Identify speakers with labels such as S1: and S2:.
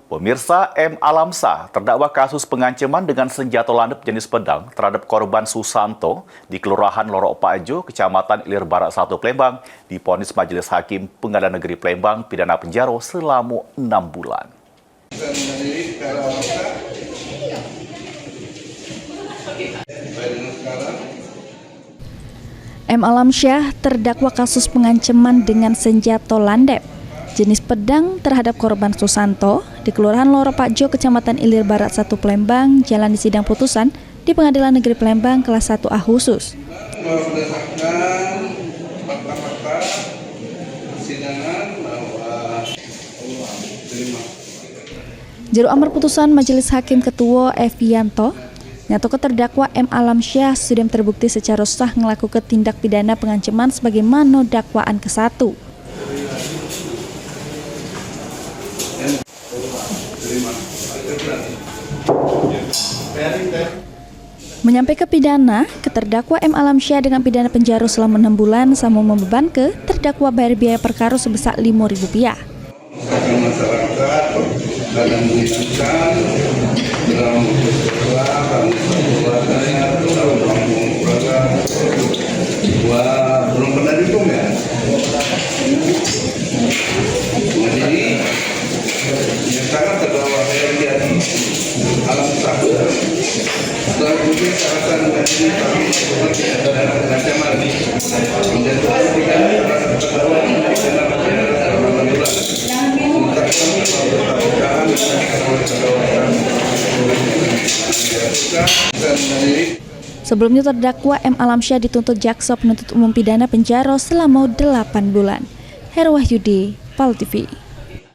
S1: Pemirsa, M. Alamsah terdakwa kasus pengancaman dengan senjata landep jenis pedang terhadap korban Susanto di Kelurahan Lorok Pajo, Kecamatan Ilir Barat 1 Palembang, divonis Majelis Hakim Pengadilan Negeri Palembang pidana penjara selama 6 bulan.
S2: M. Alamsyah terdakwa kasus pengancaman dengan senjata landep jenis pedang terhadap korban Susanto di Kelurahan Lorok Pajo, Kecamatan Ilir Barat 1 Palembang, jalani sidang putusan di Pengadilan Negeri Palembang kelas 1A khusus. Juru amar putusan Majelis Hakim Ketua Evianto nyatakan terdakwa M. Alamsyah sudah terbukti secara sah melakukan tindak pidana pengancaman sebagaimana dakwaan ke-1. Menyampaikan pidana, terdakwa M. Alamsyah dengan pidana penjara selama 6 bulan sama membebankan terdakwa bayar biaya perkara sebesar Rp5.000.
S3: Belum pernah dihukum ya? Jadi sekarang terdakwa Alamsah setelah mungkin syarat menjadi pengancaman menjatuhkan pidana terhadap terdakwa pidana
S2: Sebelumnya terdakwa M. Alamsyah dituntut jaksa penuntut umum pidana penjara selama 8 bulan. Herwahyudi, PAL TV.